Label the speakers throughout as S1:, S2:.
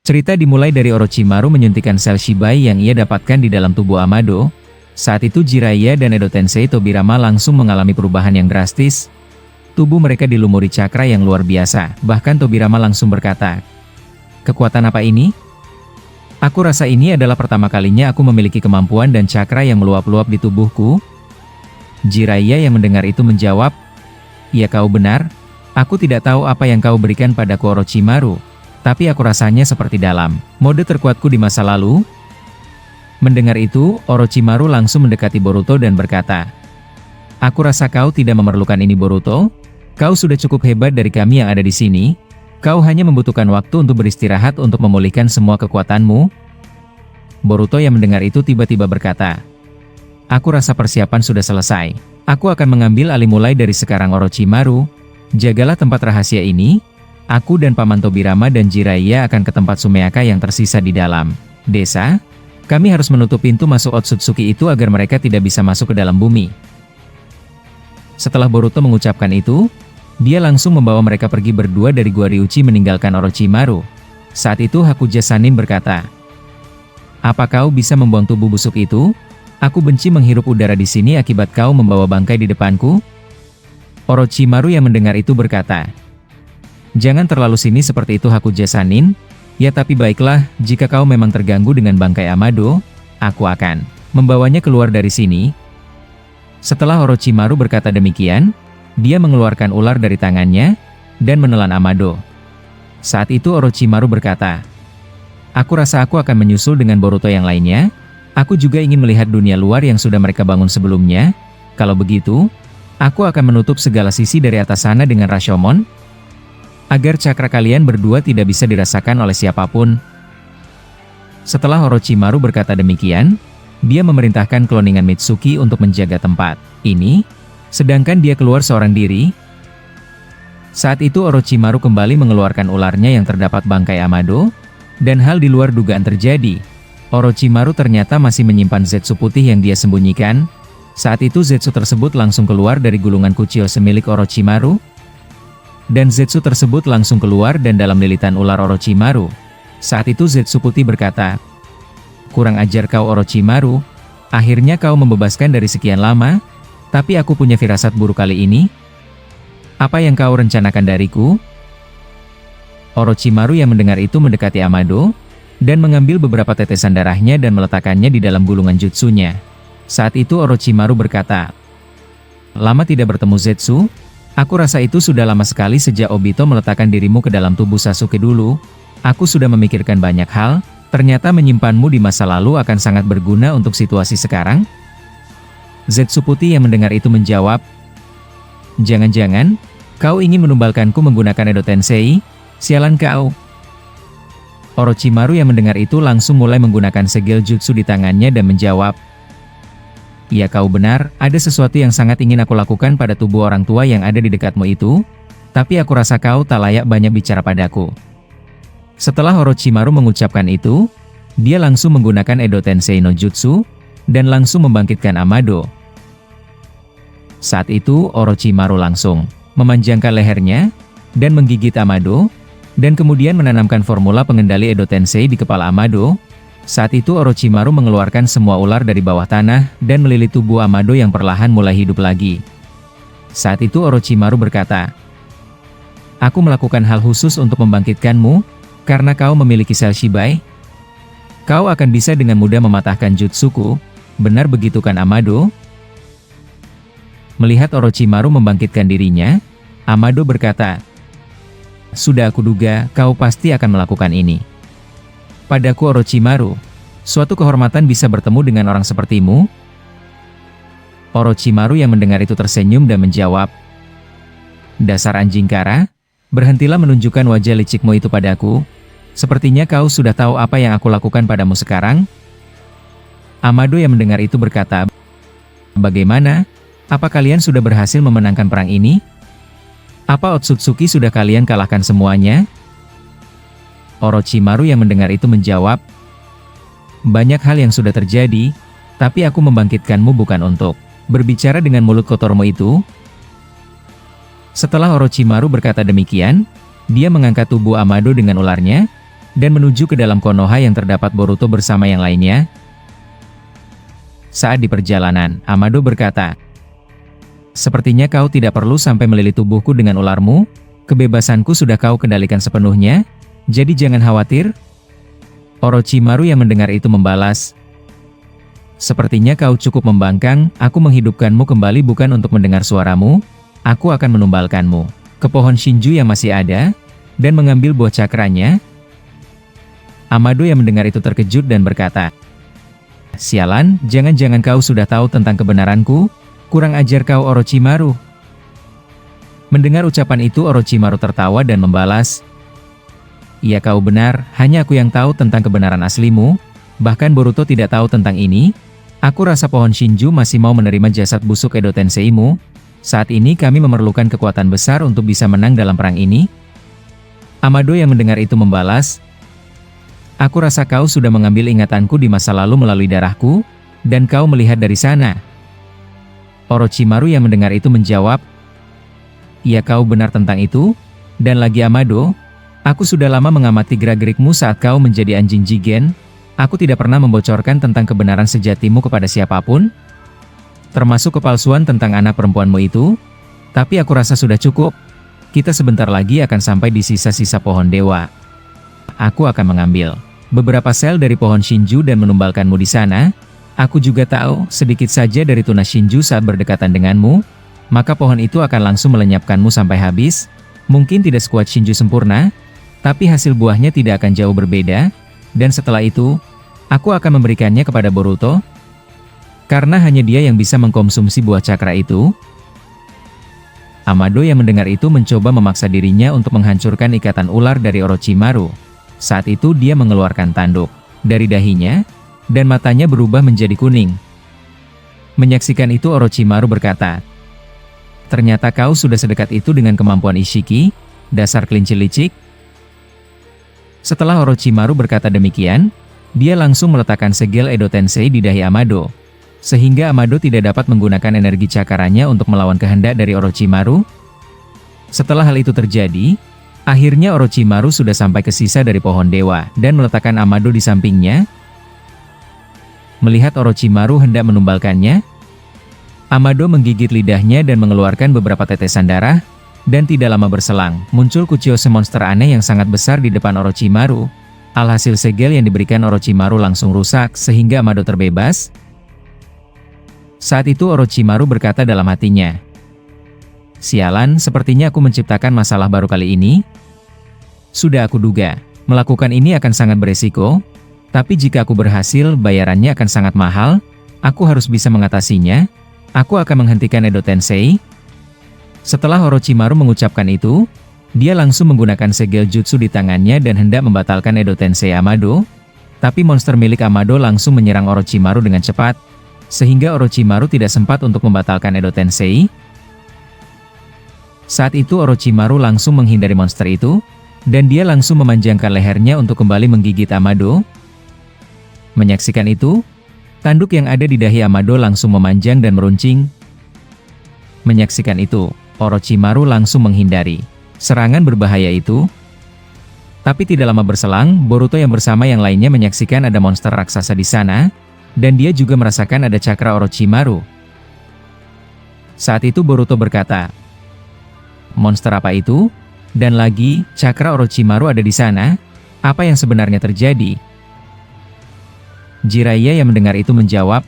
S1: Cerita dimulai dari Orochimaru menyuntikkan sel Shibai yang ia dapatkan di dalam tubuh Amado. Saat itu Jiraiya dan Edo Tensei Tobirama langsung mengalami perubahan yang drastis. Tubuh mereka dilumuri cakra yang luar biasa, bahkan Tobirama langsung berkata, "Kekuatan apa ini? Aku rasa ini adalah pertama kalinya aku memiliki kemampuan dan cakra yang meluap-luap di tubuhku." Jiraiya yang mendengar itu menjawab, "Ya kau benar, aku tidak tahu apa yang kau berikan padaku Orochimaru, tapi aku rasanya seperti dalam mode terkuatku di masa lalu." Mendengar itu, Orochimaru langsung mendekati Boruto dan berkata, "Aku rasa kau tidak memerlukan ini Boruto, kau sudah cukup hebat dari kami yang ada di sini, kau hanya membutuhkan waktu untuk beristirahat untuk memulihkan semua kekuatanmu." Boruto yang mendengar itu tiba-tiba berkata, "Aku rasa persiapan sudah selesai, aku akan mengambil alih mulai dari sekarang Orochimaru, jagalah tempat rahasia ini. Aku dan Paman Tobirama dan Jiraiya akan ke tempat Sumeaka yang tersisa di dalam desa. Kami harus menutup pintu masuk Otsutsuki itu agar mereka tidak bisa masuk ke dalam bumi." Setelah Boruto mengucapkan itu, dia langsung membawa mereka pergi berdua dari Gua Ryuchi meninggalkan Orochimaru. Saat itu Hakuja Sanin berkata, "Apa kau bisa membuang tubuh busuk itu? Aku benci menghirup udara di sini akibat kau membawa bangkai di depanku." Orochimaru yang mendengar itu berkata, "Jangan terlalu sini seperti itu Hakuja Sanin. Ya tapi baiklah, jika kau memang terganggu dengan bangkai Amado, aku akan membawanya keluar dari sini." Setelah Orochimaru berkata demikian, dia mengeluarkan ular dari tangannya, dan menelan Amado. Saat itu Orochimaru berkata, "Aku rasa aku akan menyusul dengan Boruto yang lainnya. Aku juga ingin melihat dunia luar yang sudah mereka bangun sebelumnya. Kalau begitu, aku akan menutup segala sisi dari atas sana dengan Rashomon, agar cakra kalian berdua tidak bisa dirasakan oleh siapapun." Setelah Orochimaru berkata demikian, dia memerintahkan kloningan Mitsuki untuk menjaga tempat ini, sedangkan dia keluar seorang diri. Saat itu Orochimaru kembali mengeluarkan ularnya yang terdapat bangkai Amado, dan hal di luar dugaan terjadi. Orochimaru ternyata masih menyimpan Zetsu putih yang dia sembunyikan. Saat itu Zetsu tersebut langsung keluar dari gulungan Kuchiyose milik Orochimaru, dan Zetsu tersebut langsung keluar dan dalam lilitan ular Orochimaru. Saat itu Zetsu putih berkata, "Kurang ajar kau Orochimaru, akhirnya kau membebaskan dari sekian lama, tapi aku punya firasat buruk kali ini. Apa yang kau rencanakan dariku?" Orochimaru yang mendengar itu mendekati Amado, dan mengambil beberapa tetesan darahnya dan meletakkannya di dalam gulungan jutsunya. Saat itu Orochimaru berkata, "Lama tidak bertemu Zetsu, aku rasa itu sudah lama sekali sejak Obito meletakkan dirimu ke dalam tubuh Sasuke dulu. Aku sudah memikirkan banyak hal, ternyata menyimpanmu di masa lalu akan sangat berguna untuk situasi sekarang." Zetsu putih yang mendengar itu menjawab, "Jangan-jangan, kau ingin menumbalkanku menggunakan Edo Tensei? Sialan kau." Orochimaru yang mendengar itu langsung mulai menggunakan segel jutsu di tangannya dan menjawab, "Ya kau benar, ada sesuatu yang sangat ingin aku lakukan pada tubuh orang tua yang ada di dekatmu itu, tapi aku rasa kau tak layak banyak bicara padaku." Setelah Orochimaru mengucapkan itu, dia langsung menggunakan Edo Tensei no Jutsu, dan langsung membangkitkan Amado. Saat itu Orochimaru langsung memanjangkan lehernya, dan menggigit Amado, dan kemudian menanamkan formula pengendali Edo Tensei di kepala Amado. Saat itu Orochimaru mengeluarkan semua ular dari bawah tanah, dan melilit tubuh Amado yang perlahan mulai hidup lagi. Saat itu Orochimaru berkata, "Aku melakukan hal khusus untuk membangkitkanmu, karena kau memiliki sel Shibai. Kau akan bisa dengan mudah mematahkan jutsuku, benar begitu kan Amado?" Melihat Orochimaru membangkitkan dirinya, Amado berkata, "Sudah aku duga, kau pasti akan melakukan ini. Padaku Orochimaru, suatu kehormatan bisa bertemu dengan orang sepertimu." Orochimaru yang mendengar itu tersenyum dan menjawab, "Dasar anjing kara, berhentilah menunjukkan wajah licikmu itu padaku. Sepertinya kau sudah tahu apa yang aku lakukan padamu sekarang." Amado yang mendengar itu berkata, "Bagaimana? Apa kalian sudah berhasil memenangkan perang ini? Apa Otsutsuki sudah kalian kalahkan semuanya?" Orochimaru yang mendengar itu menjawab, "Banyak hal yang sudah terjadi, tapi aku membangkitkanmu bukan untuk berbicara dengan mulut kotormu itu." Setelah Orochimaru berkata demikian, dia mengangkat tubuh Amado dengan ularnya, dan menuju ke dalam Konoha yang terdapat Boruto bersama yang lainnya. Saat di perjalanan, Amado berkata, "Sepertinya kau tidak perlu sampai melilit tubuhku dengan ularmu, kebebasanku sudah kau kendalikan sepenuhnya, jadi jangan khawatir." Orochimaru yang mendengar itu membalas, "Sepertinya kau cukup membangkang, aku menghidupkanmu kembali bukan untuk mendengar suaramu, aku akan menumbalkanmu ke pohon Shinju yang masih ada, dan mengambil buah cakranya." Amado yang mendengar itu terkejut dan berkata, "Sialan, jangan-jangan kau sudah tahu tentang kebenaranku? Kurang ajar kau Orochimaru." Mendengar ucapan itu Orochimaru tertawa dan membalas, "Iya kau benar, hanya aku yang tahu tentang kebenaran aslimu, bahkan Boruto tidak tahu tentang ini. Aku rasa pohon Shinju masih mau menerima jasad busuk Edo Tensei-mu. Saat ini kami memerlukan kekuatan besar untuk bisa menang dalam perang ini." Amado yang mendengar itu membalas, "Aku rasa kau sudah mengambil ingatanku di masa lalu melalui darahku, dan kau melihat dari sana." Orochimaru yang mendengar itu menjawab, "Iya kau benar tentang itu, dan lagi Amado, aku sudah lama mengamati gerak-gerikmu saat kau menjadi anjing Jigen. Aku tidak pernah membocorkan tentang kebenaran sejatimu kepada siapapun, termasuk kepalsuan tentang anak perempuanmu itu, tapi aku rasa sudah cukup. Kita sebentar lagi akan sampai di sisa-sisa pohon dewa. Aku akan mengambil beberapa sel dari pohon Shinju dan menumbalkanmu di sana. Aku juga tahu sedikit saja dari tunas Shinju saat berdekatan denganmu, maka pohon itu akan langsung melenyapkanmu sampai habis. Mungkin tidak sekuat Shinju sempurna, tapi hasil buahnya tidak akan jauh berbeda, dan setelah itu, aku akan memberikannya kepada Boruto, karena hanya dia yang bisa mengkonsumsi buah cakra itu." Amado yang mendengar itu mencoba memaksa dirinya untuk menghancurkan ikatan ular dari Orochimaru. Saat itu dia mengeluarkan tanduk dari dahinya, dan matanya berubah menjadi kuning. Menyaksikan itu Orochimaru berkata, "Ternyata kau sudah sedekat itu dengan kemampuan Ishiki, dasar kelinci licik." Setelah Orochimaru berkata demikian, dia langsung meletakkan segel Edo Tensei di dahi Amado, sehingga Amado tidak dapat menggunakan energi cakaranya untuk melawan kehendak dari Orochimaru. Setelah hal itu terjadi, akhirnya Orochimaru sudah sampai ke sisa dari pohon dewa dan meletakkan Amado di sampingnya. Melihat Orochimaru hendak menumbalkannya, Amado menggigit lidahnya dan mengeluarkan beberapa tetesan darah, dan tidak lama berselang, muncul Kuchiyose monster aneh yang sangat besar di depan Orochimaru. Alhasil segel yang diberikan Orochimaru langsung rusak sehingga Amado terbebas. Saat itu Orochimaru berkata dalam hatinya, "Sialan, sepertinya aku menciptakan masalah baru kali ini. Sudah aku duga, melakukan ini akan sangat beresiko, tapi jika aku berhasil, bayarannya akan sangat mahal. Aku harus bisa mengatasinya. Aku akan menghentikan Edo Tensei." Setelah Orochimaru mengucapkan itu, dia langsung menggunakan segel jutsu di tangannya dan hendak membatalkan Edo Tensei Amado, tapi monster milik Amado langsung menyerang Orochimaru dengan cepat, sehingga Orochimaru tidak sempat untuk membatalkan Edo Tensei. Saat itu Orochimaru langsung menghindari monster itu, dan dia langsung memanjangkan lehernya untuk kembali menggigit Amado. Menyaksikan itu, tanduk yang ada di dahi Amado langsung memanjang dan meruncing. Menyaksikan itu, Orochimaru langsung menghindari serangan berbahaya itu. Tapi tidak lama berselang, Boruto yang bersama yang lainnya menyaksikan ada monster raksasa di sana, dan dia juga merasakan ada cakra Orochimaru. Saat itu Boruto berkata, "Monster apa itu? Dan lagi, cakra Orochimaru ada di sana? Apa yang sebenarnya terjadi?" Jiraiya yang mendengar itu menjawab,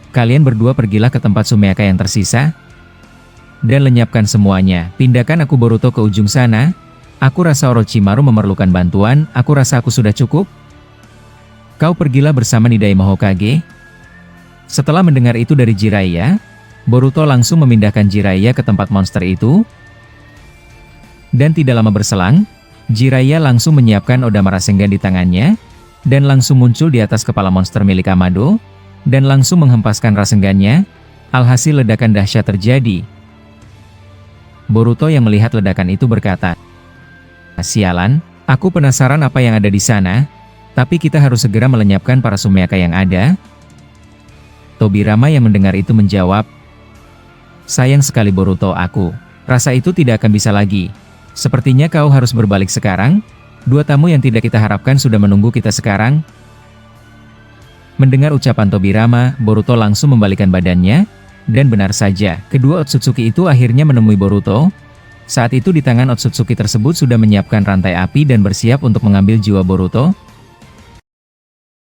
S1: "Kalian berdua pergilah ke tempat Sumeaka yang tersisa, dan lenyapkan semuanya. Pindahkan aku Boruto ke ujung sana. Aku rasa Orochimaru memerlukan bantuan, aku rasa aku sudah cukup. Kau pergilah bersama Nidaima Hokage." Setelah mendengar itu dari Jiraiya, Boruto langsung memindahkan Jiraiya ke tempat monster itu. Dan tidak lama berselang, Jiraiya langsung menyiapkan Odama Rasengan di tangannya, dan langsung muncul di atas kepala monster milik Amado, dan langsung menghempaskan Rasengannya. Alhasil ledakan dahsyat terjadi. Boruto yang melihat ledakan itu berkata, "Sialan, aku penasaran apa yang ada di sana, tapi kita harus segera melenyapkan para Sumeaka yang ada." Tobirama yang mendengar itu menjawab, "Sayang sekali Boruto, aku rasa itu tidak akan bisa lagi. Sepertinya kau harus berbalik sekarang. Dua tamu yang tidak kita harapkan sudah menunggu kita sekarang. Mendengar ucapan Tobirama, Boruto langsung membalikkan badannya, dan benar saja, kedua Otsutsuki itu akhirnya menemui Boruto. Saat itu di tangan Otsutsuki tersebut sudah menyiapkan rantai api dan bersiap untuk mengambil jiwa Boruto.